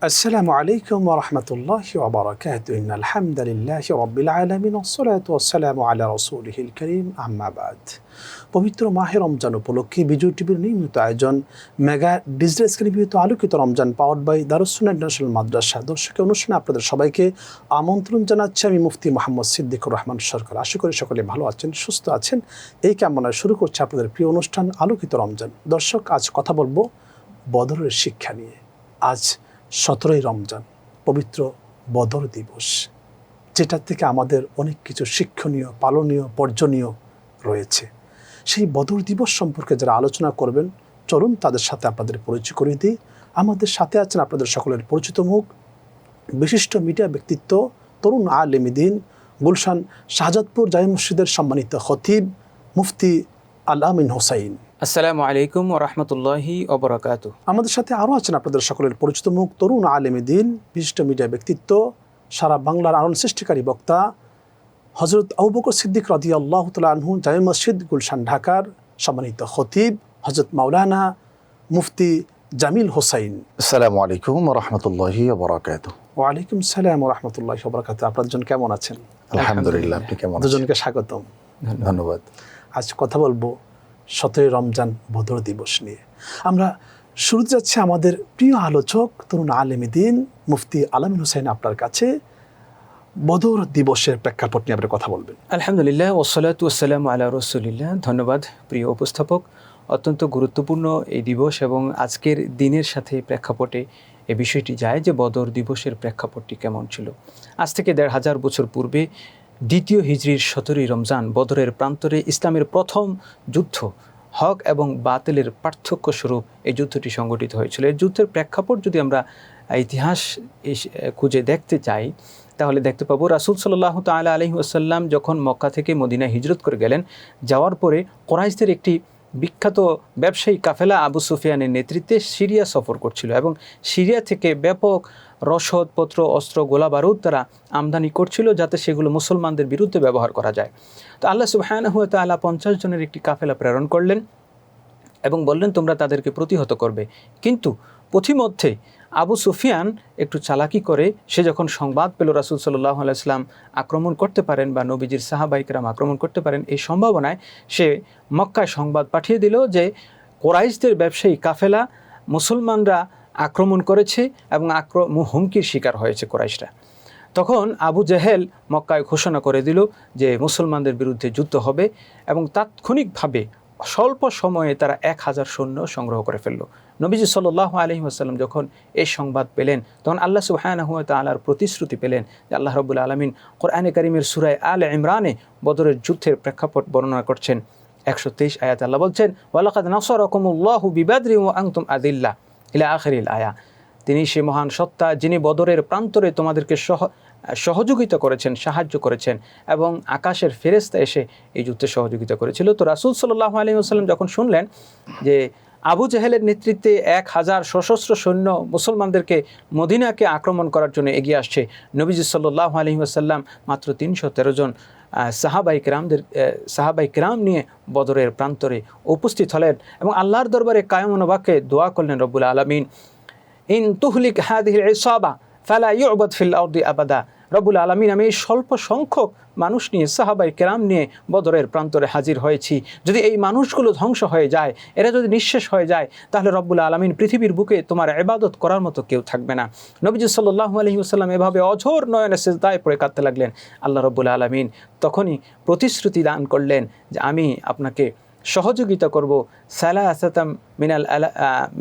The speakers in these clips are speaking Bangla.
আসসালামু আলাইকুম ওয়া রাহমাতুল্লাহি ওয়া বারাকাতুহু ইন্নাল হামদালিল্লাহি রাব্বিল আলামিন ওয়াসসালাতু ওয়াসসালামু আলা রাসূলিহিল কারীম আম্মা বাদ। পবিত্র মাহে রমজান উপলক্ষে বিজয় টিভির নিয়মিত আয়োজন মেগা ডিজিটাল স্ক্রিনে নিয়মিত আলোকিত Ramzan powered by Darus Sunnah international মাদ্রাসা দর্শকের অনুষ্ঠানে আপনাদের সবাইকে আমন্ত্রণ জানাচ্ছি আমি মুফতি মোহাম্মদ সিদ্দিকুর রহমান সরকার। আশা করি সকলে ভালো আছেন, সুস্থ আছেন। এই কামনায় শুরু করছে আপনাদের প্রিয় অনুষ্ঠান আলোকিত রমজান। দর্শক, আজ কথা বলবো বদরের শিক্ষা নিয়ে। আজ 17ই রমজান, পবিত্র বদর দিবস, যেটা থেকে আমাদের অনেক কিছু শিক্ষণীয়, পালনীয়, বর্জনীয় রয়েছে। সেই বদর দিবস সম্পর্কে যারা আলোচনা করবেন, চলুন তাদের সাথে আপনাদের পরিচয় করিয়ে দিই। আমাদের সাথে আছেন আপনাদের সকলের পরিচিত মুখ, বিশিষ্ট মিডিয়া ব্যক্তিত্ব, তরুণ আলেম দ্বীন, গুলশান শাহজাদপুর জামে মসজিদের সম্মানিত খতিব মুফতি আল আমিন হোসাইন। আসসালামু আলাইকুম ওয়া রাহমাতুল্লাহি ওয়া বারাকাতুহু। আমাদের সাথে আরও আছেন আপনাদের সকলের পরিচিত মুখ, তরুণ আলেম দ্বীন, বিশিষ্ট মিডিয়া ব্যক্তিত্ব, সারা বাংলার আলোড়ন সৃষ্টিকারী বক্তা হযরত আবু বকর সিদ্দিক রাদিয়াল্লাহু তাআলা আনহু জামে মসজিদ গুলশান ঢাকার সম্মানিত খতিব হযরত মাওলানা মুফতি জামিল হোসাইন। আসসালামু আলাইকুম ওয়া রাহমাতুল্লাহি ওয়া বারাকাতুহু। ওয়া আলাইকুম আসসালাম ওয়া রাহমাতুল্লাহি ওয়া বারাকাতুহু। আপনারা দুজন কেমন আছেন? আলহামদুলিল্লাহ, আপনি কেমন আছেন? দুজনকে স্বাগতম, ধন্যবাদ। আজ কথা বলবো 17ই রমজান বদর দিবস নিয়ে। আমরা শুরুতে যাচ্ছি আমাদের প্রিয় আলোচক তরুণ আলেম দ্বীন মুফতি আল আমিন হোসাইন আপনার কাছে। বদর দিবসের প্রেক্ষাপট নিয়ে আপনি কথা বলবেন। আলহামদুলিল্লাহ ওয়াসসালাতু ওয়াসসালামু আলা রাসূলিল্লাহ। ধন্যবাদ প্রিয় উপস্থাপক। অত্যন্ত গুরুত্বপূর্ণ এই দিবস এবং আজকের দিনের সাথে প্রেক্ষাপটে এই বিষয়টি যায় যে বদর দিবসের প্রেক্ষাপটটি কেমন ছিল। আজ থেকে ১৫০০ বছর পূর্বে দ্বিতীয় হিজরির 17ই রমজান বদরের প্রান্তরে ইসলামের প্রথম যুদ্ধ, হক এবং বাতিলের পার্থক্য স্বরূপ এই যুদ্ধটি সংগঠিত হয়েছিল। এই যুদ্ধের প্রেক্ষাপট যদি আমরা ইতিহাস খুঁজে দেখতে চাই তাহলে দেখতে পাবো রাসূল সাল্লাল্লাহু তাআলা আলাইহি ওয়াসাল্লাম যখন মক্কা থেকে মদিনায় হিজরত করে গেলেন, যাওয়ার পরে কুরাইশদের একটি বিখ্যাত ব্যবসায়ী কাফেলা আবু সুফিয়ানের নেতৃত্বে সিরিয়া সফর করছিল এবং সিরিয়া থেকে ব্যাপক রসদপত্র, অস্ত্র, গোলা বারুদ তারা আমদানি করছিল যাতে সেগুলো মুসলমানদের বিরুদ্ধে ব্যবহার করা যায়। তো আল্লাহ সুবহানাহু ওয়া তাআলা 50 জনের একটি কাফেলা প্রেরণ করলেন এবং বললেন তোমরা তাদেরকে প্রতিহত করবে। কিন্তু পথিমধ্যে আবু সুফিয়ান একটু চালাকি করে সে যখন সংবাদ পেল রাসূল সাল্লাল্লাহু আলাইহি ওয়াসাল্লাম আক্রমণ করতে পারেন বা নবীজির সাহাবায়ে কেরাম আক্রমণ করতে পারেন, এই সম্ভাবনায় সে মক্কায় সংবাদ পাঠিয়ে দিল যে কুরাইশদের ব্যবসায়ী কাফেলা মুসলমানরা আক্রমণ করেছে এবং হুমকির শিকার হয়েছে কুরাইশরা। তখন আবু জেহেল মক্কায় ঘোষণা করে দিল যে মুসলমানদের বিরুদ্ধে যুদ্ধ হবে এবং তাৎক্ষণিকভাবে স্বল্প সময়ে তারা 1000 সৈন্য সংগ্রহ করে ফেলল। নবীজি সাল্লাল্লাহু আলাইহি ওয়াসাল্লাম যখন এই সংবাদ পেলেন তখন আল্লাহ সুবহানাহু ওয়া তাআলার প্রতিশ্রুতি পেলেন যে আল্লাহ রাব্বুল আলামিন কোরআনে কারীমের সূরা আলে ইমরানে বদরের যুদ্ধের প্রেক্ষাপট বর্ণনা করছেন। 123 আয়াতে আল্লাহ বলছেন ওয়ালাকাদ নাসারাকুমুল্লাহু বিবাদরি ওয়া আনতুম আযিল্লা ইলা আখিরিল আয়া। তিনি সে মহান সত্তা যিনি বদরের প্রান্তরে তোমাদেরকে সহযোগিতা করেছেন, সাহায্য করেছেন এবং আকাশের ফেরেশতা এসে এই যুদ্ধে সহযোগিতা করেছিল। তো রাসূল সাল্লাল্লাহু আলাইহি ওয়াসাল্লাম যখন শুনলেন যে আবু জেহেলের নেতৃত্বে 1000 সশস্ত্র সৈন্য মুসলমানদেরকে মদিনাকে আক্রমণ করার জন্য এগিয়ে আসছে, নবীজি সাল্লাল্লাহু আলাইহি ওয়াসাল্লাম মাত্র 313 জন সাহাবাই কিরাম নিয়ে বদরের প্রান্তরে উপস্থিত হলেন এবং আল্লাহর দরবারে কায়মন বাক্যে দোয়া করলেন রব্বুল আলামিন ইন তুহলিক হাদিহিল ইসাবা ফালা ইউবাদ ফিল আরদি আবাদা। রব্বুল আলামিন, আমি এই স্বল্প সংখ্যক মানুষ নিয়ে সাহাবাই কেরাম নিয়ে বদরের প্রান্তরে হাজির হয়েছি, যদি এই মানুষগুলো ধ্বংস হয়ে যায়, এরা যদি নিঃশেষ হয়ে যায়, তাহলে রব্বুল আলামিন পৃথিবীর বুকে তোমার ইবাদত করার মতো কেউ থাকবে না। নবীজি সাল্লাল্লাহু আলাইহি ওয়াসাল্লাম এভাবে অঝোর নয়নে সিজদায় পড়ে কাঁদতে লাগলেন। আল্লাহ রব্বুল আলামিন তখনই প্রতিশ্রুতি দান করলেন যে আমি আপনাকে সহযোগিতা করব। সালাসাতাম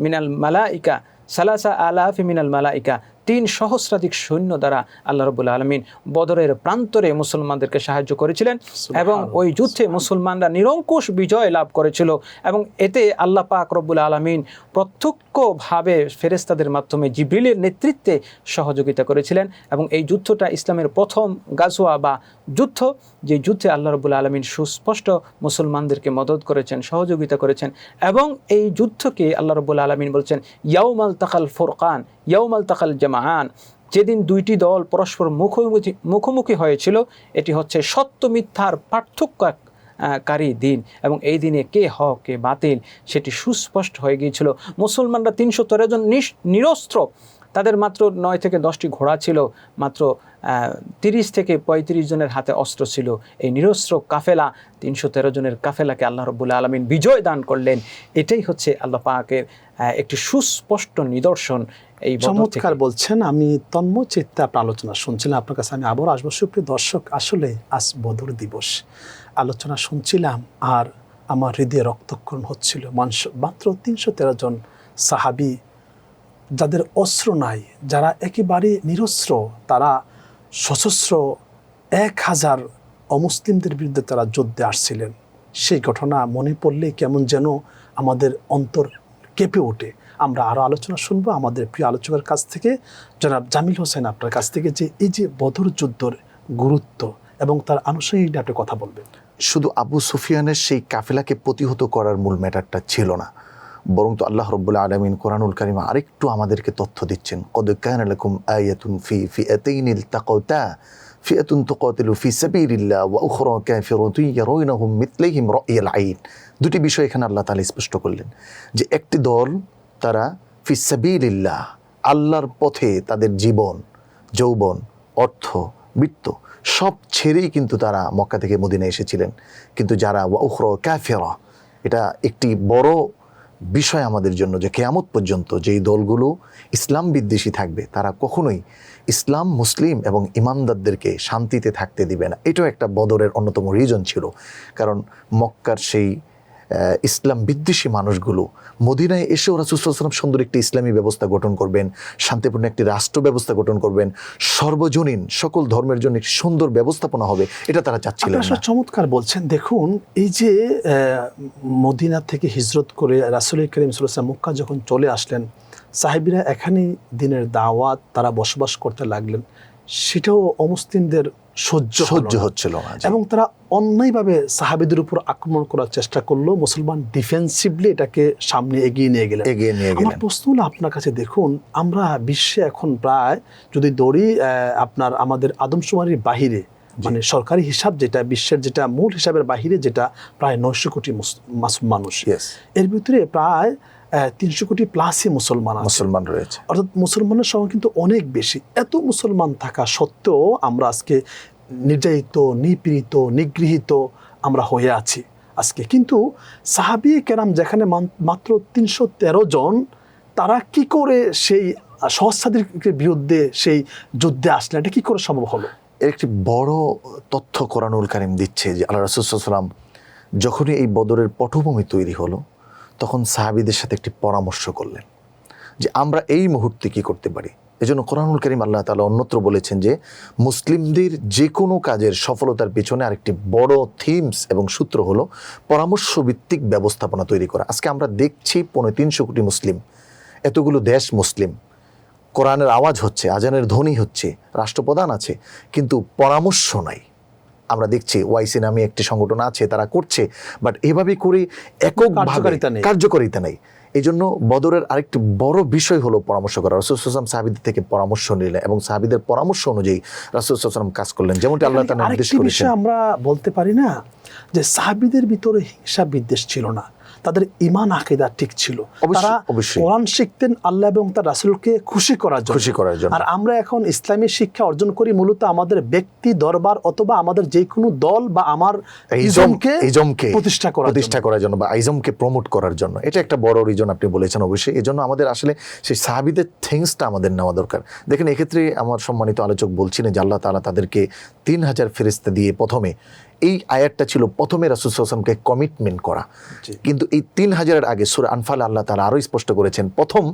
মিনাল মালাইকা, সালাসা আলাফি মিনাল মালাইকা, 3 সহস্রাধিক সৈন্য দ্বারা আল্লাহ রাব্বুল আলামিন বদরের প্রান্তরে মুসলমানদেরকে সাহায্য করেছিলেন এবং ওই যুদ্ধে মুসলমানরা নিরঙ্কুশ বিজয় লাভ করেছিল এবং এতে আল্লাহ পাক রব্বুল আলামিন প্রত্যক্ষভাবে ফেরেশতাদের মাধ্যমে জিবরিলের নেতৃত্বে সহযোগিতা করেছিলেন এবং এই যুদ্ধটা ইসলামের প্রথম গাজওয়া বা যুদ্ধ, যে যুদ্ধে আল্লাহ রাব্বুল আলামিন সুস্পষ্ট মুসলমানদেরকে মদদ করেছেন, সহযোগিতা করেছেন এবং এই যুদ্ধকে আল্লাহ রাব্বুল আলামিন বলছেন ইয়াউমাল তাকাল ফুরকান ইয়াউমাল তাকাল জামাআন, যেদিন দুইটি দল পরস্পর মুখোমুখি হয়েছিল এটি হচ্ছে সত্য মিথ্যার পার্থক্যকারী দিন এবং এই দিনে কে হক কে বাতিল সেটি সুস্পষ্ট হয়ে গিয়েছিল। মুসলমানরা 313 জন নিরস্ত্র তাদের মাত্র 9 থেকে 10টি ঘোড়া ছিল, মাত্র 30 থেকে 35 জনের হাতে অস্ত্র ছিল। এই নিরস্ত্র কাফেলা, 313 জনের কাফেলাকে আল্লাহ রাব্বুল আলামিন বিজয় দান করলেন। এটাই হচ্ছে আল্লাহ পাকের একটি সুস্পষ্ট নিদর্শন। এই চমৎকার বলছেন। আমি তন্ময় চিত্তে আপনার আলোচনা শুনছিলাম। আপনার কাছে আমি আবার আসবো। সুপ্রিয় দর্শক, আসলে আজ বদর দিবস আলোচনা শুনছিলাম আর আমার হৃদয়ে রক্তক্ষরণ হচ্ছিল। মাত্র 313 জন সাহাবী, যাদের অস্ত্র নাই, যারা একেবারে নিরস্ত্র, তারা সশস্ত্র 1000 অমুসলিমদের বিরুদ্ধে তারা যুদ্ধে আসছিলেন। সেই ঘটনা মনে পড়লে কেমন যেন আমাদের অন্তর কেঁপে ওঠে। আমরা আরও আলোচনা শুনবো আমাদের প্রিয় আলোচকের কাছ থেকে, জনাব জামিল হোসেন আপনার কাছ থেকে, যে এই যে বদর যুদ্ধের গুরুত্ব এবং তার আনুষঙ্গিক আপনি কথা বলবেন। শুধু আবু সুফিয়ানের সেই কাফেলাকে প্রতিহত করার মূল ম্যাটারটা ছিল না, বরং তো আল্লাহ রাব্বুল আলামিন কোরআনুল কারীমে আরেকটু আমাদেরকে তথ্য দিচ্ছেন। কদ কানা লাকুম আয়াতুন ফি ফিআতাইনি ইলতাকাতা ফিআতুন তুকাতিলু ফি সাবিলিল্লাহ ওয়া উখরা কাফিরাতুন ইয়ারাউনাহুম মিথলাইহিম রা'য়াল আইন। দুটি বিষয় এখানে আল্লাহ তাআলা স্পষ্ট করলেন যে একটি দল, তারা ফি সাবিলিল্লাহ, আল্লাহর পথে তাদের জীবন, যৌবন, অর্থ, বৃত্ত সব ছেড়েই কিন্তু তারা মক্কা থেকে মদিনায় এসেছিলেন। কিন্তু যারা ওয়া উখরা কাফিরা, এটা একটি বড় বিষয় আমাদের জন্য যে কিয়ামত পর্যন্ত যেই দলগুলো ইসলাম বিদ্বেষী থাকবে, তারা কখনোই ইসলাম, মুসলিম এবং ইমানদারদেরকে শান্তিতে থাকতে দিবে না। এটাও একটা বদরের অন্যতম রিজন ছিল। কারণ মক্কার সেই ইসলাম বিদ্বেষী মানুষগুলো মদিনায় এসেও রাসূল সাল্লাল্লাহু আলাইহি ওয়াসাল্লাম সুন্দর একটি ইসলামী ব্যবস্থা গঠন করবেন, শান্তিপূর্ণ একটি রাষ্ট্র ব্যবস্থা গঠন করবেন, সর্বজনীন সকল ধর্মের জন্য একটি সুন্দর ব্যবস্থাপনা হবে, এটা তারা চাচ্ছিলেন না। আপনারা চমৎকার বলছেন। দেখুন, এই যে মদিনা থেকে হিজরত করে রাসূল করিম সাল্লাল্লাহু আলাইহি ওয়াসাল্লাম মক্কা যখন চলে আসলেন, সাহাবীরা এখানেই দিনের দাওয়াত তারা বসবাস করতে লাগলেন। সেটাও অমুসলিমদের সহ্য হচ্ছিল না, এবং তারা অন্যায়ভাবে সাহাবীদের উপর আক্রমণ করার চেষ্টা করলো। মুসলমান ডিফেন্সিভলি এটাকে সামনে এগিয়ে নিয়ে গেলেন। আমার প্রশ্ন হলো আপনার কাছে, দেখুন আমরা বিশ্বে এখন প্রায় যদি দৌড়ি আপনার আমাদের আদমশুমারির বাহিরে, মানে সরকারি হিসাব যেটা, বিশ্বের যেটা মূল হিসাবের বাহিরে, যেটা প্রায় 900 কোটি মানুষ, এর ভিতরে প্রায় 300 কোটি প্লাসই মুসলমান রয়েছে। অর্থাৎ মুসলমানের সংখ্যা কিন্তু অনেক বেশি। এত মুসলমান থাকা সত্ত্বেও আমরা আজকে নির্যাতিত, নিপীড়িত, নিগৃহীত আমরা হয়ে আছি আজকে। কিন্তু সাহাবী কেরাম যেখানে মাত্র 313 জন, তারা কি করে সেই সহস্রাধিক বিরুদ্ধে সেই যুদ্ধে আসলেন? এটা কি করে সম্ভব হলো? এর একটি বড় তথ্য কোরআনুল কারীম দিচ্ছে যে আল্লাহ রাসূল সাল্লাল্লাহু আলাইহি ওয়াসাল্লাম যখনই এই বদরের পটভূমি তৈরি হলো, তখন সাহাবীদের সাথে একটি পরামর্শ করলেন যে আমরা এই মুহূর্তে কি করতে পারি। এজন্য কোরআনুল কারীম আল্লাহ তাআলা অন্যত্র বলেছেন যে মুসলিমদের যে কোনো কাজের সফলতার পেছনে আরেকটি বড় থিমস এবং সূত্র হলো পরামর্শ ভিত্তিক ব্যবস্থাপনা তৈরি করা। আজকে আমরা দেখছি 350 কোটি মুসলিম, এতগুলো দেশ মুসলিম, কোরআনের আওয়াজ হচ্ছে, আজানের ধ্বনি হচ্ছে, রাষ্ট্রপ্রধান আছে, কিন্তু পরামর্শ নাই। আমরা দেখছি ওয়াইসি নামে একটি সংগঠন আছে, তারা করছে, বাট এভাবে করে এককভাবে কার্যকারিতা নেই। এই জন্য বদরের আরেকটি বড় বিষয় হলো পরামর্শ করা। রাসূল সাল্লাল্লাহু আলাইহি ওয়াসাল্লাম সাহাবীদের থেকে পরামর্শ নিলেন এবং সাহাবীদের পরামর্শ অনুযায়ী রাসূল সাল্লাল্লাহু আলাইহি ওয়াসাল্লাম কাজ করলেন, যেমনটি আল্লাহ তাআলা নির্দেশ করেছেন। আমরা বলতে পারি না যে সাহাবীদের ভিতরে হিংসা বিদ্বেষ ছিল না, তাদের ঈমান আকীদা ঠিক ছিল। তারা কোরআন শিখতেন আল্লাহ এবং তার রাসূলকে খুশি করার জন্য। আর আমরা এখন ইসলামী শিক্ষা অর্জন করি মূলত আমাদের ব্যক্তি দরবার অথবা আমাদের যে কোনো দল বা আমার ইজমকে প্রতিষ্ঠা করার জন্য বা ইজমকে প্রমোট করার জন্য। এটা একটা বড় রিজন আপনি বলেছেন। অবশ্যই এজন্য আমাদের আসলে সেই সাহাবীদের থিংসটা আমাদের নেওয়া দরকার। দেখেন, এক্ষেত্রে আমার সম্মানিত আলোচক বলছিলেন যে আল্লাহ তাআলা তাদেরকে 3000 ফেরেশতা দিয়ে প্রথমে, এই আয়াতটা ছিল প্রথমে রাসূল সাল্লাল্লাহু আলাইহি ওয়াসাল্লামকে কমিটমেন্ট করা। কিন্তু এই 3000-এর আগে সূরা আনফাল আল্লাহ তাআলা আরো স্পষ্ট করেছেন, প্রথম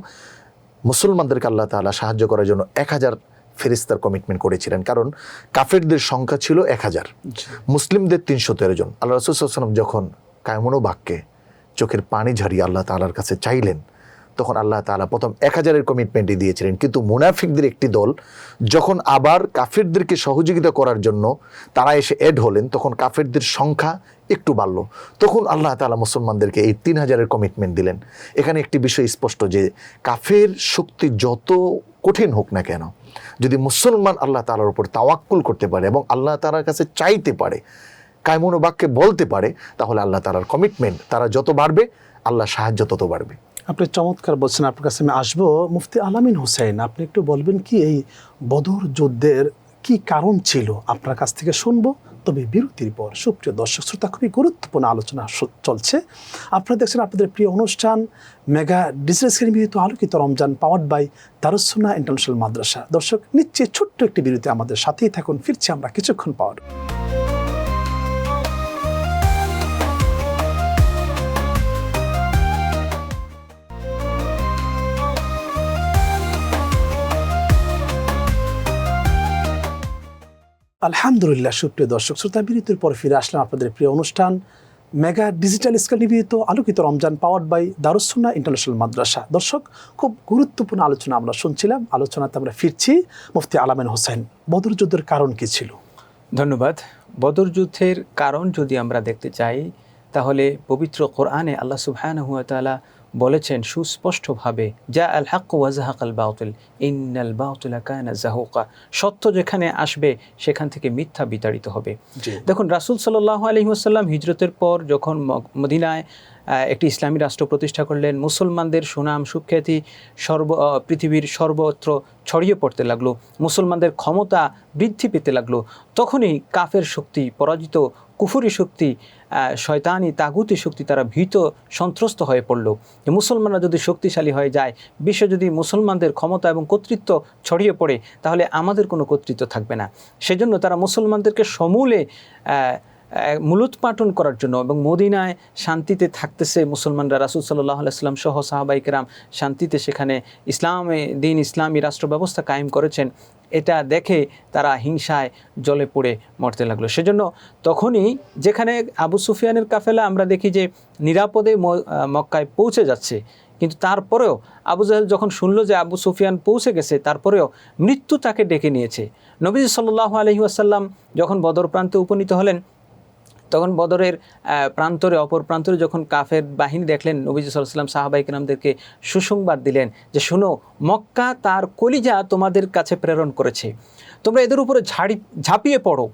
মুসলমানদেরকে আল্লাহ তাআলা সাহায্য করার জন্য 1000 ফেরেশতার কমিটমেন্ট করেছিলেন। কারণ কাফেরদের সংখ্যা ছিল 1000, মুসলিমদের 313 জন। আল্লাহ রাসূল সাল্লাল্লাহু আলাইহি ওয়াসাল্লাম যখন কায়মনো বাক্যে চোখের পানি ঝরিয়ে আল্লাহ তাআলার কাছে চাইলেন, তখন আল্লাহ তাআলা প্রথম 1000-এর কমিটমেন্টই দিয়েছিলেন। কিন্তু মুনাফিকদের একটি দল যখন আবার কাফেরদেরকে সহযোগিতা করার জন্য তারা এসে এড হলেন, তখন কাফেরদের সংখ্যা একটু বাড়লো, তখন আল্লাহ তাআলা মুসলমানদেরকে এই 3000-এর কমিটমেন্ট দিলেন। এখানে একটি বিষয় স্পষ্ট যে কাফের শক্তি যত কঠিন হোক না কেন, যদি মুসলমান আল্লাহ তাআলার উপর তাওয়াক্কুল করতে পারে এবং আল্লাহ তাআলার কাছে চাইতে পারে, কায়মনো বাক্যে বলতে পারে, তাহলে আল্লাহ তাআলার কমিটমেন্ট তারা যত বাড়বে, আল্লাহ সাহায্য তত বাড়বে। আপনি চমৎকার বলছেন, আপনার কাছে আমি আসবো। মুফতি আলামিন হোসেন, আপনি একটু বলবেন কি এই বদর যুদ্ধের কি কারণ ছিল? আপনার কাছ থেকে শুনবো। তবে বিরতির পর সুপ্রিয় দর্শক শ্রোতা, খুবই গুরুত্বপূর্ণ আলোচনা চলছে। আপনারা দেখছেন আপনাদের প্রিয় অনুষ্ঠান মেগা ডিজিটাল স্ক্রিন বিহিত আলোকিত Ramzan, powered by Darus Sunnah international মাদ্রাসা। দর্শক, নিচ্ছে ছোট্ট একটি বিরতি, আমাদের সাথেই থাকুন। ফিরছি আমরা কিছুক্ষণ পর। আলহামদুলিল্লাহ, সুপ্রিয় দর্শক শ্রোতা, বিরতির পর ফিরে আসলাম আপনাদের প্রিয় অনুষ্ঠান মেগা ডিজিটাল স্ক্রিন নিবেদিত আলোকিত Ramzan, powered by Darus Sunnah international মাদ্রাসা। দর্শক, খুব গুরুত্বপূর্ণ আলোচনা আমরা শুনছিলাম। আলোচনাতে আমরা ফিরছি। মুফতি আলামিন হোসেন, বদর যুদ্ধের কারণ কি ছিল? ধন্যবাদ। বদর যুদ্ধের কারণ যদি আমরা দেখতে চাই, তাহলে পবিত্র কোরআনে আল্লাহ সুবহানাহু ওয়া তাআলা বলেছেন সুস্পষ্টভাবে, যা আল হক ওয়া যাহাকাল বাতিল ইন্নাল বাতিলা কানা যাহুকা। সত্য যেখানে আসবে সেখান থেকে মিথ্যা বিতাড়িত হবে। দেখুন, রাসূল সাল্লাল্লাহু আলাইহি ওয়াসাল্লাম হিজরতের পর যখন মদিনায় একটি ইসলামী রাষ্ট্র প্রতিষ্ঠা করলেন, মুসলমানদের সুনাম সুখ্যাতি পৃথিবীর সর্বত্র ছড়িয়ে পড়তে লাগলো, মুসলমানদের ক্ষমতা বৃদ্ধি পেতে লাগলো, তখনই কাফের শক্তি পরাজিত, কুফরি শক্তি, শয়তানি তাগুতি শক্তি, তারা ভীত সন্ত্রস্ত হয়ে পড়ল যে মুসলমানরা যদি শক্তিশালী হয়ে যায়, বিশ্বে যদি মুসলমানদের ক্ষমতা এবং কর্তৃত্ব ছড়িয়ে পড়ে, তাহলে আমাদের কোনো কর্তৃত্ব থাকবে না। সেজন্য তারা মুসলমানদেরকে সমূলে মূলোৎপাটন করার জন্য এবং মদিনায় শান্তিতে থাকতেছে মুসলমানরা, রাসূল সাল্লাল্লাহু আলাইহি ওয়াসাল্লাম সহ সাহাবায়ে কেরাম শান্তিতে সেখানে ইসলামী রাষ্ট্র ব্যবস্থা কায়েম করেছেন, এটা দেখে তারা হিংসায় জ্বলে পড়ে মরতে লাগলো। সেজন্য তখনই যেখানে আবু সুফিয়ানের কাফেলা আমরা দেখি যে নিরাপদে মক্কায় পৌঁছে যাচ্ছে, কিন্তু তারপরেও আবু জাহেল যখন শুনলো যে আবু সুফিয়ান পৌঁছে গেছে, তারপরেও মৃত্যু তাকে ডেকে নিয়েছে। নবীজি সাল্লাল্লাহু আলাইহি ওয়াসাল্লাম যখন বদর প্রান্তে উপনীত হলেন, তখন বদরের অপর প্রান্তরে যখন কাফের বাহিনী দেখলেন, নবীজি সাল্লাল্লাহু আলাইহি ওয়াসাল্লাম সাহাবায়ে কেরামদেরকে সুসংবাদ দিলেন যে শোনো, মক্কা তার কলিজা তোমাদের কাছে প্রেরণ করেছে, তোমরা এদের উপরে ঝাঁপিয়ে পড়ো।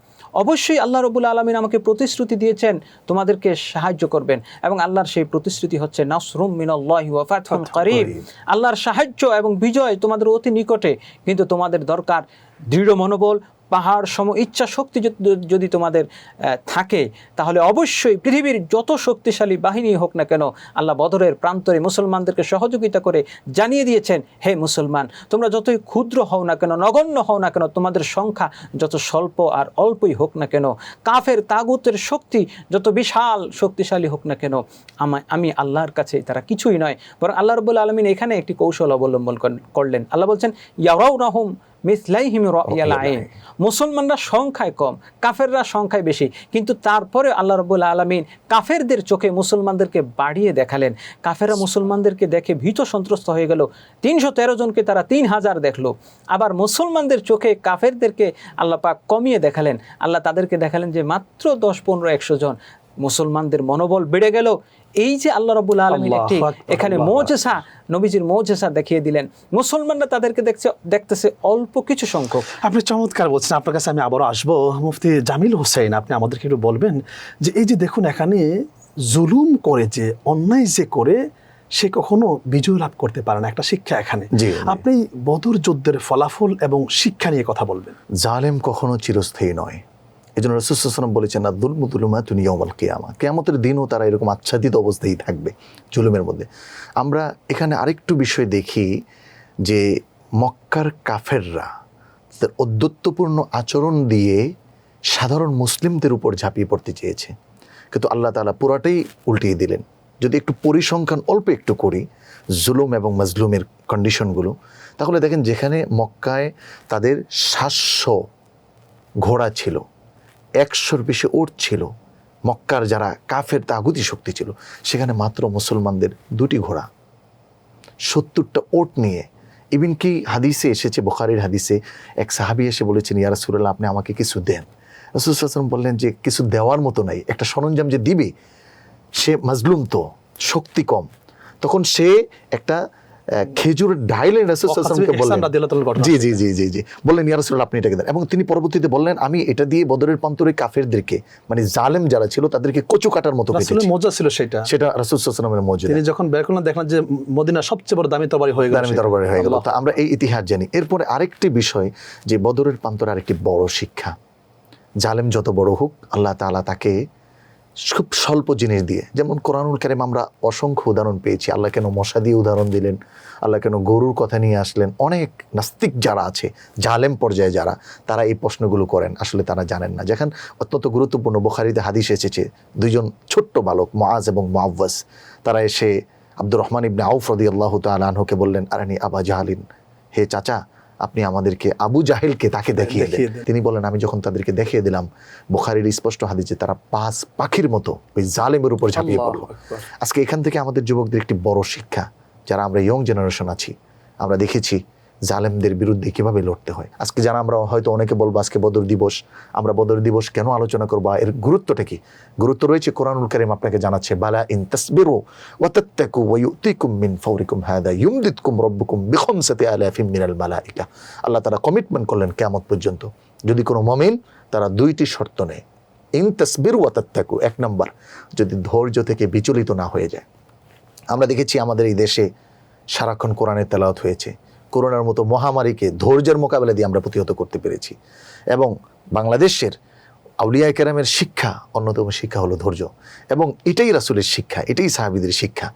অবশ্যই আল্লাহ রাব্বুল আলামিন আমাকে প্রতিশ্রুতি দিয়েছেন তোমাদেরকে সাহায্য করবেন, এবং আল্লাহর সেই প্রতিশ্রুতি হচ্ছে নাসরুম মিনাল্লাহি ওয়া ফাতহুন করিব। আল্লাহর সাহায্য এবং বিজয় তোমাদের অতি নিকটে, কিন্তু তোমাদের দরকার দৃঢ় মনোবল, পাহাড় সম ইচ্ছা শক্তি যদি তোমাদের থাকে, তাহলে অবশ্যই পৃথিবীর যত শক্তিশালী বাহিনী হোক না কেন, আল্লাহ বদরের প্রান্তরে মুসলমানদেরকে সহযোগিতা করে জানিয়ে দিয়েছেন, হে মুসলমান, তোমরা যতই ক্ষুদ্র হও না কেন, নগণ্য হও না কেন, তোমাদের সংখ্যা যত স্বল্প আর অল্পই হোক না কেন, কাফের তাগুতের শক্তি যত বিশাল শক্তিশালী হোক না কেন, আমি আল্লাহর কাছে তারা কিছুই নয়। বরং আল্লাহ রাব্বুল আলামিন এখানে একটি কৌশল অবলম্বন করলেন। আল্লাহ বলছেন, ইয়ারাউনাহুম মিসলাইহিম রাইয়াল আইন। মুসলমানরা সংখ্যায় কম, কাফেররা সংখ্যায় বেশি, কিন্তু তারপরে আল্লাহ রাব্বুল আলামিন কাফেরদের চোখে মুসলমানদেরকে বাড়িয়ে দেখালেন। কাফেররা মুসলমানদেরকে দেখে ভীত সন্ত্রস্ত হয়ে গেল, 313 জনকে তারা 3000 দেখলো। আবার মুসলমানদের চোখে কাফেরদেরকে আল্লাহ পাক কমিয়ে দেখালেন, আল্লাহ তাদেরকে দেখালেন যে মাত্র 10, 15, 100 জন। মুসলমানদের মনোবল বেড়ে গেল। এই যে আল্লাহ রাব্বুল আলামিন একটি এখানে মুজিজা, নবীজির মুজিজা দেখিয়ে দিলেন, মুসলমানরা তাদেরকে দেখতেছে অল্প কিছু সংখ্যক। আপনি চমৎকার বলছেন। আপনার কাছে আমি আবারও আসবো। মুফতি জামিল হোসেন, আপনি আমাদেরকে একটু বলবেন যে এই যে দেখুন, এখানে জুলুম করে, যে অন্যায় যে করে, সে কখনো বিজয় লাভ করতে পারে না। একটা শিক্ষা এখানে। আপনি বদর যুদ্ধের ফলাফল এবং শিক্ষা নিয়ে কথা বলবেন। জালেম কখনো চিরস্থায়ী নয়। এই জন্য রাসূল সাল্লাল্লাহু আলাইহি ওয়াসাল্লাম বলেছেন, আয-যুলমু যুলুমাতুন ইয়াওমাল কিয়ামা। কিয়ামতের দিনও তারা এরকম আচ্ছাদিত অবস্থায় থাকবে জুলুমের মধ্যে। আমরা এখানে আরেকটু বিষয় দেখি যে মক্কার কাফেররা তাদের অদ্যত্বপূর্ণ আচরণ দিয়ে সাধারণ মুসলিমদের উপর ঝাঁপিয়ে পড়তে চেয়েছে, কিন্তু আল্লাহ তাআলা পুরাটাই উল্টিয়ে দিলেন। যদি একটু পরিসংখ্যান অল্প একটু করি জুলুম এবং মাজলুমের কন্ডিশনগুলো, তাহলে দেখেন যেখানে মক্কায় তাদের 700 ঘোড়া ছিল, 100-র বেশি উট ছিল, মক্কার যারা কাফের তাগুতি শক্তি ছিল, সেখানে মাত্র মুসলমানদের 2টি ঘোড়া, 70টা উট নিয়ে। ইভেন কি হাদিসে এসেছে, বুখারীর হাদিসে, এক সাহাবী এসে বলেছেন, ইয়া রাসূলুল্লাহ, আপনি আমাকে কিছু দেন। রাসূল সাল্লাল্লাহু আলাইহি ওয়াসাল্লাম বললেন যে কিছু দেওয়ার মতো নাই, একটা সরঞ্জাম যে দিবে, সে মাজলুম তো, শক্তি কম, তখন সে একটা খেজুরের ডাইলে রাসূল সাল্লাল্লাহু আলাইহি ওয়াসাল্লামকে বললেন, জি জি জি জি জি বললেন, ইয়া রাসূলুল্লাহ আপনি এটাকে দেন। এবং তিনি পরবর্তীতে বললেন, আমি এটা দিয়ে বদরের প্রান্তরে কাফেরদেরকে, মানে জালেম যারা ছিল তাদেরকে কচু কাটার মতো কেটেছি। রাসূলের মজা ছিল সেটা রাসূল সাল্লাল্লাহু আলাইহি ওয়াসাল্লামের মজা। তিনি যখন বের করলেন দেখলেন যে মদিনার সবচেয়ে বড় দামি তরবারি হয়ে গেল, দামি তরবারি হয়ে গেল। তো আমরা এই ইতিহাস জানি। এরপরে আরেকটি বিষয় যে বদরের প্রান্তরে আরেকটি বড় শিক্ষা, জালেম যত বড় হোক আল্লাহ তাআলা তাকে খুব স্বল্প জিনিস দিয়ে, যেমন কোরআনুল কারীম আমরা অসংখ্য উদাহরণ পেয়েছি। আল্লাহ কেন মশা দিয়ে উদাহরণ দিলেন, আল্লাহ কেন গরুর কথা নিয়ে আসলেন। অনেক নাস্তিক যারা আছে, জালেম পর্যায়ে যারা, তারা এই প্রশ্নগুলো করেন, আসলে তারা জানেন না। যেখানে অত্যন্ত গুরুত্বপূর্ণ বুখারীতে হাদিস এসেছে, দুইজন ছোট্ট বালক মুআজ এবং মুআওয়াজ, তারা এসে আব্দুর রহমান ইবনে আউফ রাদিয়াল্লাহু তাআলা আনহুকে বললেন, আরানি আবা জাহালিন, হে চাচা আপনি আমাদেরকে আবু জাহেলকে তাকে দেখিয়ে দেন। তিনি বলেন, আমি যখন তাদেরকে দেখিয়ে দিলাম, বুখারীর স্পষ্ট হাদিসে তারা পাঁচ পাখির মতো ওই জালেমের উপর ঝাঁপিয়ে পড়লো। আজকে এখান থেকে আমাদের যুবকদের একটি বড় শিক্ষা, যারা আমরা ইয়ং জেনারেশন আছি, আমরা দেখেছি জালেমদের বিরুদ্ধে কিভাবে লড়তে হয়। আজকে যারা আমরা হয়তো অনেকে বলবো আজকে বদর দিবস, আমরা বদর দিবস কেন আলোচনা করবো, এর গুরুত্বটা কি? গুরুত্ব রয়েছে, কোরআনুল কারীম আপনাকে জানাচ্ছে, বালা ইন তাসবিরু ওয়া তাত্তাকু ওয়া ইউতিকুম মিন ফাওরিকুম হাদা ইউমদিদকুম রাব্বুকুম বিখামসাতি আলাফিম মিনাল মালাইকা। আল্লাহ তাআলা কমিটমেন্ট করলেন কিয়ামত পর্যন্ত যদি কোনো মুমিন তারা দুইটি শর্ত নেয়, ইন তাসবিরু ওয়া তাত্তাকু, এক নাম্বার যদি ধৈর্য থেকে বিচলিত না হয়ে যায়। আমরা দেখেছি আমাদের এই দেশে সারাক্ষণ কোরআনের তেলাওয়াত হয়েছে, করোনার মতো মহামারীকে ধৈর্যের মোকাবেলা দিয়ে আমরা প্রতিহত করতে পেরেছি। এবং বাংলাদেশের আউলিয়ায়ে কেরামের শিক্ষা, অন্যতম শিক্ষা হলো ধৈর্য, এবং এটাই রাসূলের শিক্ষা, এটাই সাহাবীদের শিক্ষা।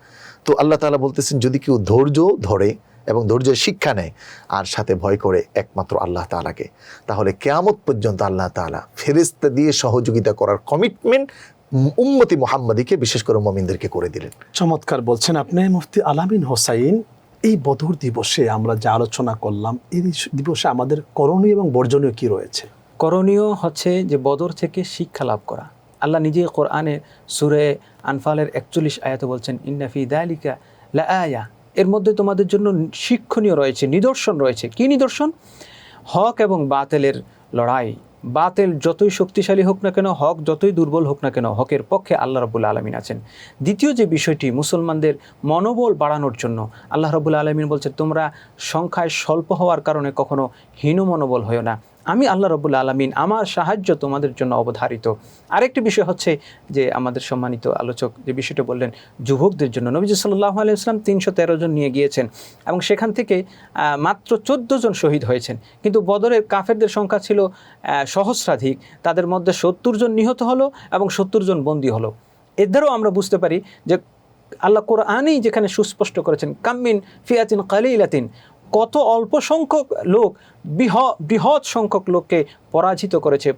তো আল্লাহ তাআলা বলতেছেন, যদি কেউ ধৈর্য ধরে এবং ধৈর্যের শিক্ষা নেয় আর সাথে ভয় করে একমাত্র আল্লাহ তাআলাকে, তাহলে কিয়ামত পর্যন্ত আল্লাহ তাআলা ফেরেশতা দিয়ে সহযোগিতা করার কমিটমেন্ট উম্মতি মুহাম্মাদীকে, বিশেষ করে মুমিনদেরকে করে দিলেন। চমৎকার বলছেন আপনি মুফতি আলামিন হোসাইন। এই বদর দিবসে আমরা যা আলোচনা করলাম, এই দিবসে আমাদের করণীয় এবং বর্জনীয় কি রয়েছে? করণীয় হচ্ছে যে বদর থেকে শিক্ষা লাভ করা। আল্লাহ নিজে কোরআনে সূরা আনফালের 41 আয়াতে বলছেন, ইন্না ফি যালিকা লাআয়া, এর মধ্যে তোমাদের জন্য শিক্ষণীয় রয়েছে, নিদর্শন রয়েছে। কি নিদর্শন? হক এবং বাতিলের লড়াই। বাতিল যতই শক্তিশালী হোক না কেন, হক যতই দুর্বল হোক না কেন, হকের পক্ষে আল্লাহ রাব্বুল আলামিন আছেন। দ্বিতীয় যে বিষয়টি, মুসলমানদের মনোবল বাড়ানোর জন্য আল্লাহ রাব্বুল আলামিন বলছেন, তোমরা সংখ্যায় স্বল্প হওয়ার কারণে কখনো হীন মনোবল হয়ো না, আমি আল্লাহ রাব্বুল আলামিন, আমার সাহায্য তোমাদের জন্য অবধারিত। আরেকটি বিষয় হচ্ছে যে আমাদের সম্মানিত আলোচক যে বিষয়টা বললেন যুবকদের জন্য, নবীজি সাল্লাল্লাহু আলাইহি ওয়াসাল্লাম 313 জন নিয়ে গিয়েছেন এবং সেখান থেকে মাত্র 14 জন শহীদ হয়েছেন, কিন্তু বদরের কাফেরদের সংখ্যা ছিল সহস্রাধিক। তাদের মধ্যে 70 জন নিহত হলো এবং 70 জন বন্দী হলো। এর দ্বারাও আমরা বুঝতে পারি যে আল্লাহ কোরআনেই যেখানে সুস্পষ্ট করেছেন, কাম্মিন ফিয়াতিন কালিলাতিন, কত অল্প সংখ্যক লোক বৃহৎ সংখ্যক লোককে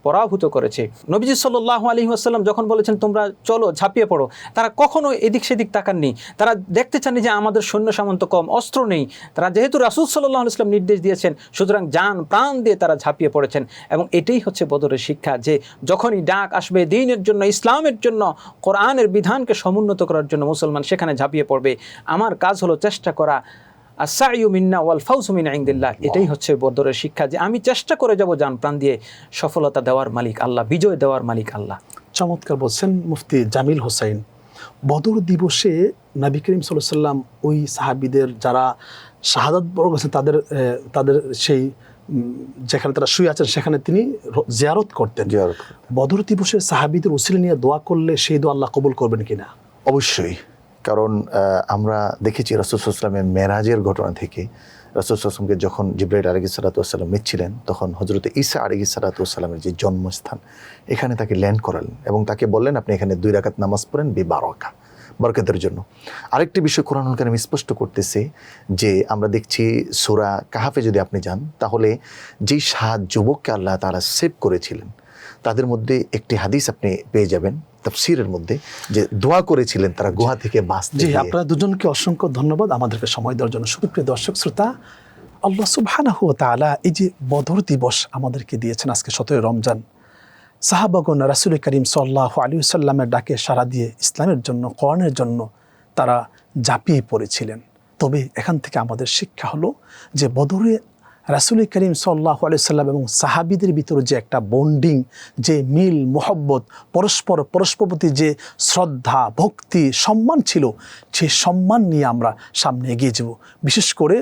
পরাভূত করেছে। নবীজি সাল্লাল্লাহু আলাইহি ওয়াসাল্লাম যখন বলেছেন তোমরা চলো ঝাঁপিয়ে পড়ো, তারা কখনো এদিক সেদিক তাকাননি। তারা দেখতে চাননি যে আমাদের সৈন্য সামন্ত কম, অস্ত্র নেই। তারা যেহেতু রাসূল সাল্লাল্লাহু আলাইহি ওয়াসাল্লাম নির্দেশ দিয়েছেন, সুতরাং জান প্রাণ দিয়ে তারা ঝাঁপিয়ে পড়েছেন। এবং এটাই হচ্ছে বদরের শিক্ষা, যে যখনই ডাক আসবে দ্বীনের জন্য, ইসলামের জন্য, কোরআনের বিধানকে সমুন্নত করার জন্য, মুসলমান সেখানে ঝাঁপিয়ে পড়বে। আমার কাজ হলো চেষ্টা করা, আস-সা'য়ু মিন্না ওয়াল ফাওজু মিন ইনদিল্লাহ। এটাই হচ্ছে বদরের শিক্ষা, যে আমি চেষ্টা করে যাব জান প্রাণ দিয়ে, সফলতা দেওয়ার মালিক আল্লাহ, বিজয় দেওয়ার মালিক আল্লাহ। চমৎকার বলছেন মুফতি জামিল হোসাইন। বদর দিবসে নবী করিম সাল্লাল্লাহু আলাইহি ওয়াসাল্লাম ওই সাহাবীদের যারা শাহাদাত বরণ করেছেন তাদের সেই যেখানে তারা শুয়ে আছেন সেখানে তিনি জিয়ারত করতেন। বদর দিবসে সাহাবীদের উসিলা নিয়ে দোয়া করলে সেই দোয়া আল্লাহ কবুল করবেন কিনা? অবশ্যই, কারণ আমরা দেখেছি রাসূল সাল্লাল্লাহু আলাইহি ওয়াসাল্লামের মেরাজের ঘটনা থেকে, রাসূল সাল্লাল্লাহু আলাইহি ওয়াসাল্লামকে যখন জিবরাইল আলাইহিস সালাতু ওয়াসসালাম নিচ্ছিলেন, তখন হযরত ঈসা আলাইহিস সালাতু ওয়াসসালামের যে জন্মস্থান, এখানে তাকে ল্যান্ড করালেন এবং তাকে বললেন আপনি এখানে 2 রাকাত নামাজ পড়েন বিবারাকা, বরকতের জন্য। আরেকটি বিষয় কোরআনুল কারীম স্পষ্ট করতেছে যে আমরা দেখছি সূরা কাহাফে যদি আপনি যান, তাহলে যেই 7 যুবককে আল্লাহ তাআলা সেভ করেছিলেন, তাদের মধ্যে একটি হাদিস আপনি পেয়ে যাবেন তাফসীরের মধ্যে, যে দোয়া করেছিলেন তারা গুহা থেকে বাঁচতে। জি, আপনারা দুজনকে অসংখ্য ধন্যবাদ আমাদেরকে সময় দেওয়ার জন্য। সুপ্রিয় দর্শক শ্রোতা, আল্লাহ সুবহানাহু ওয়া তাআলা এই যে বদর দিবস আমাদেরকে দিয়েছেন আজকে 17 রমজান, সাহাবাগণ রাসূল করিম সাল্লাল্লাহু আলাইহি ওয়াসাল্লামের ডাকে সাড়া দিয়ে ইসলামের জন্য, কোরআনের জন্য তারা ঝাঁপিয়ে পড়েছিলেন। তবে এখান থেকে আমাদের শিক্ষা হলো যে বদরে রাসূল করিম সাল্লাল্লাহু আলাইহি সাল্লাম এবং সাহাবীদের ভিতরে যে একটা বন্ডিং, যে মিল মোহব্বত, পরস্পর প্রতি যে শ্রদ্ধা ভক্তি সম্মান ছিল, সেই সম্মান নিয়ে আমরা সামনে এগিয়ে যাব। বিশেষ করে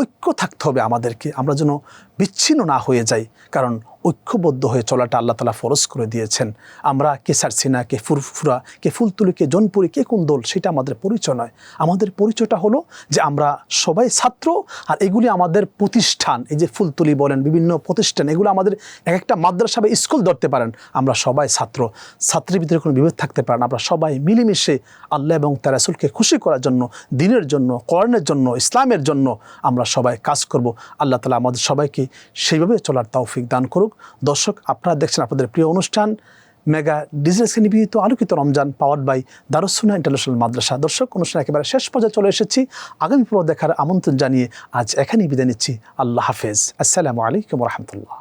ঐক্য থাকতে হবে আমাদেরকে, আমরা যেন বিচ্ছিন্ন না হয়ে যাই, কারণ ঐক্যবদ্ধ হয়ে চলাটা আল্লাহ তাআলা ফরজ করে দিয়েছেন। আমরা কে সারসিনা, কে ফুরফুরা, কে ফুলতুলি, কে জনপুরি, কে কোন দল, সেটা আমাদের পরিচয় নয়। আমাদের পরিচয়টা হলো যে আমরা সবাই ছাত্র, আর এগুলি আমাদের প্রতিষ্ঠান। এই যে ফুলতুলি বলেন, বিভিন্ন প্রতিষ্ঠান, এগুলো আমাদের এক একটা মাদ্রাসা বা স্কুল ধরতে পারেন। আমরা সবাই ছাত্র, ছাত্রের ভিতরে কোনো বিভেদ থাকতে পারে না। আমরা সবাই মিলেমিশে আল্লাহ এবং তার রাসূলকে খুশি করার জন্য, দ্বীনের জন্য, কোরআনের জন্য, ইসলামের জন্য আমরা সবাই কাজ করব। আল্লাহ তাআলা আমাদের সবাইকে সেইভাবে চলার তৌফিক দান করুক। দর্শক, আপনারা দেখছেন আপনাদের প্রিয় অনুষ্ঠান মেগা ডিজিটাল নিবেদিত আলোকিত Ramzan, powered by Darus Sunnah international মাদ্রাসা। দর্শক, অনুষ্ঠান একেবারে শেষ পর্যায়ে চলে এসেছি। আগামী পর্ব দেখার আমন্ত্রণ জানিয়ে আজ এখানেই বিদায় নিচ্ছি। আল্লাহ হাফেজ। আসসালামু আলাইকুম ওয়া রাহমাতুল্লাহ।